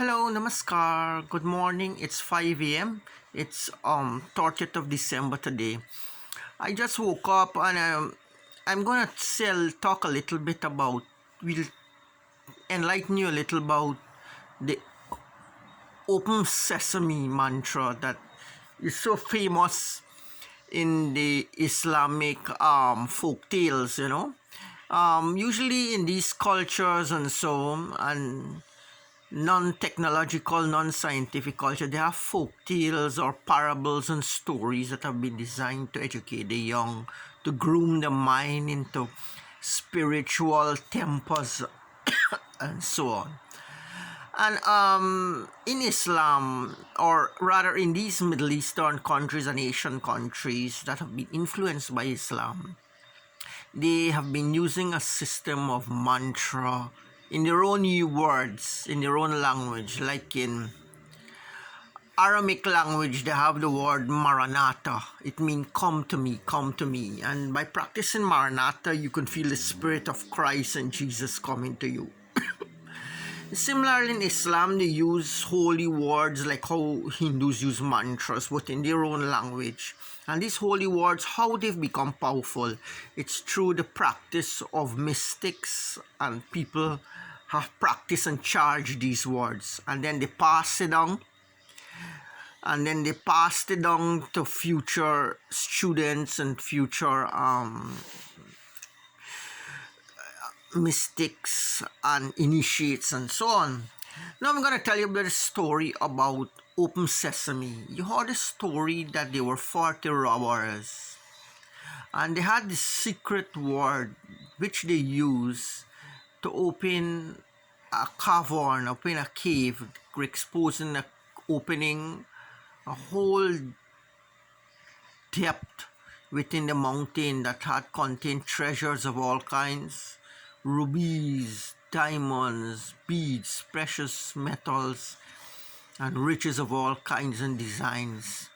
Hello, namaskar. Good morning. It's 5 a.m. It's 30th of December today. I just woke up and I'm gonna talk a little bit about will enlighten you a little about the open sesame mantra that is so famous in the Islamic folk tales. Usually in these cultures and so and non-technological, non-scientific culture, they have folk tales or parables and stories that have been designed to educate the young, to groom the mind into spiritual tempers and so on. And in Islam, or rather in these Middle Eastern countries and Asian countries that have been influenced by Islam, they have been using a system of mantra in their own words, in their own language. Like in Aramaic language, they have the word Maranatha. It means come to me, come to me. And by practicing Maranatha, you can feel the Spirit of Christ and Jesus coming to you. Similarly, in Islam, they use holy words like how Hindus use mantras, but in their own language. And these holy words, how they've become powerful, it's through the practice of mystics, and people have practiced and charged these words. And then they pass it down. And then they passed it down to future students and future mystics and initiates and so on. Now I'm going to tell you about a story about Open Sesame. You heard a story that there were 40 robbers and they had this secret word which they used to open a cavern, open a cave, exposing a opening a whole depth within the mountain that had contained treasures of all kinds, rubies, diamonds, beads, precious metals, and riches of all kinds and designs.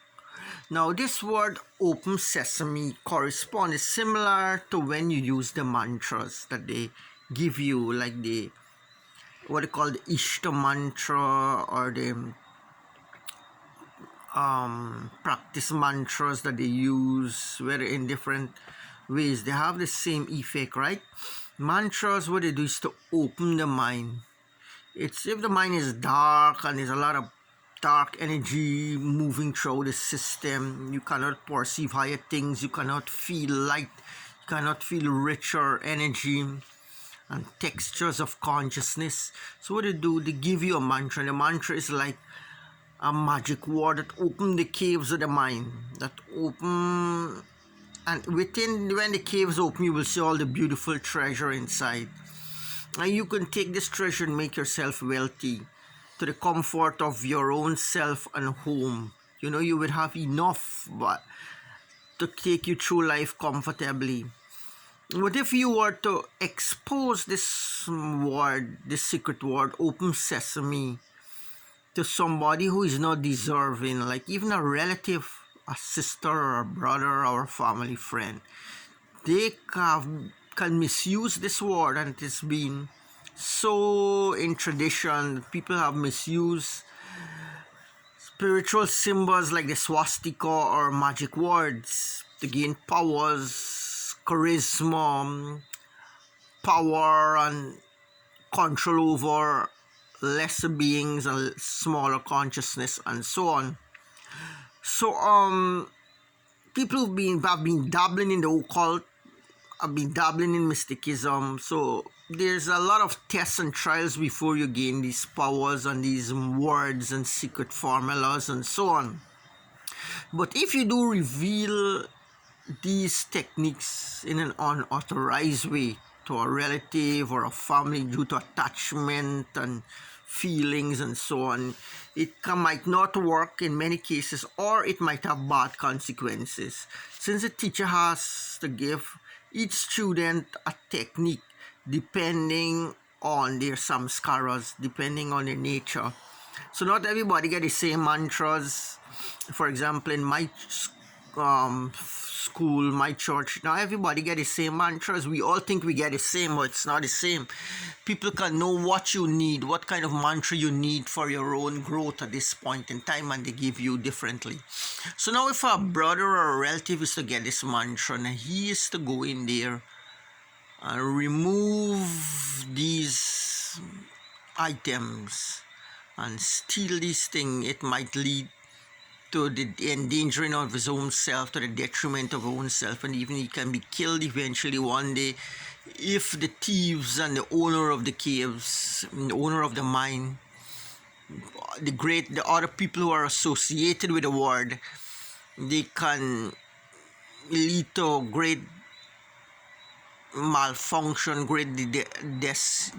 Now, this word open sesame corresponds similar to when you use the mantras that they give you, like the what they call the Ishta mantra or the practice mantras that they use, where in different ways they have the same effect, right? Mantras, what they do is to open the mind. It's if the mind is dark and there's a lot of dark energy moving through the system, you cannot perceive higher things, you cannot feel light, you cannot feel richer energy and textures of consciousness. So what they do, they give you a mantra, and the mantra is like a magic word that open the caves of the mind, that open, and within, when the caves open, you will see all the beautiful treasure inside, and you can take this treasure and make yourself wealthy to the comfort of your own self and home. You will have enough but to take you through life comfortably. But if you were to expose this word, this secret word, open sesame, to somebody who is not deserving, like even a relative, a sister or a brother or a family friend, they can misuse this word, and it has been so in tradition. People have misused spiritual symbols like the swastika or magic words to gain powers, charisma, power, and control over lesser beings and smaller consciousness and so on. So people have been dabbling in the occult, have been dabbling in mysticism. So there's a lot of tests and trials before you gain these powers and these words and secret formulas and so on. But if you do reveal these techniques in an unauthorized way to a relative or a family due to attachment and feelings and so on, it might not work in many cases, or it might have bad consequences, since the teacher has to give each student a technique depending on their samskaras, depending on their nature. So not everybody get the same mantras. For example, in my school, my church. Now everybody get the same mantras. We all think we get the same, but it's not the same. People can know what you need, what kind of mantra you need for your own growth at this point in time, and they give you differently. So now if a brother or a relative is to get this mantra, and he is to go in there and remove these items and steal this thing, it might lead to the endangering of his own self, to the detriment of his own self, and even he can be killed eventually one day if the thieves and the owner of the caves, the owner of the mine, the other people who are associated with the ward, they can lead to great malfunction, great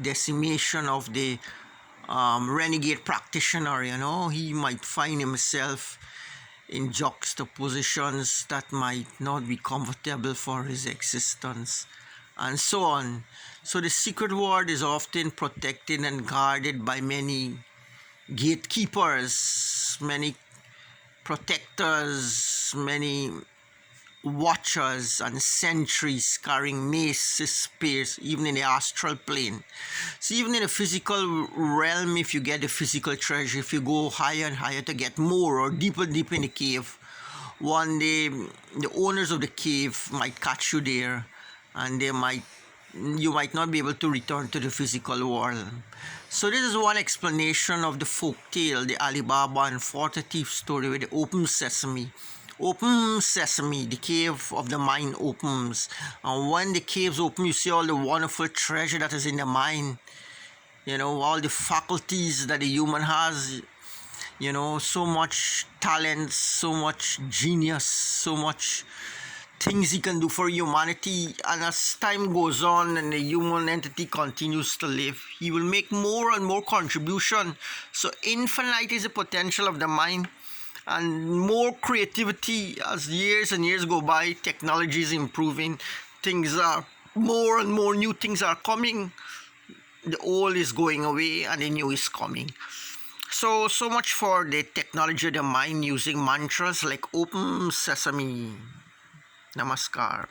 decimation of the renegade practitioner. He might find himself in juxtapositions that might not be comfortable for his existence, and so on. So the secret ward is often protected and guarded by many gatekeepers, many protectors, many watchers and sentries carrying maces, spears, even in the astral plane. So even in the physical realm, if you get the physical treasure, if you go higher and higher to get more, or deeper in the cave, one day the owners of the cave might catch you there, and you might not be able to return to the physical world. So this is one explanation of the folk tale, the Alibaba and 40 Thieves story with the open sesame. Open sesame, the cave of the mine opens, and when the caves open, you see all the wonderful treasure that is in the mine. All the faculties that the human has. So much talent, so much genius, so much things he can do for humanity. And as time goes on and the human entity continues to live, he will make more and more contribution. So infinite is the potential of the mind, and more creativity. As years and years go by, technology is improving, things are more and more new things are coming. The old is going away and the new is coming. So much for the technology of the mind using mantras like open sesame. Namaskar.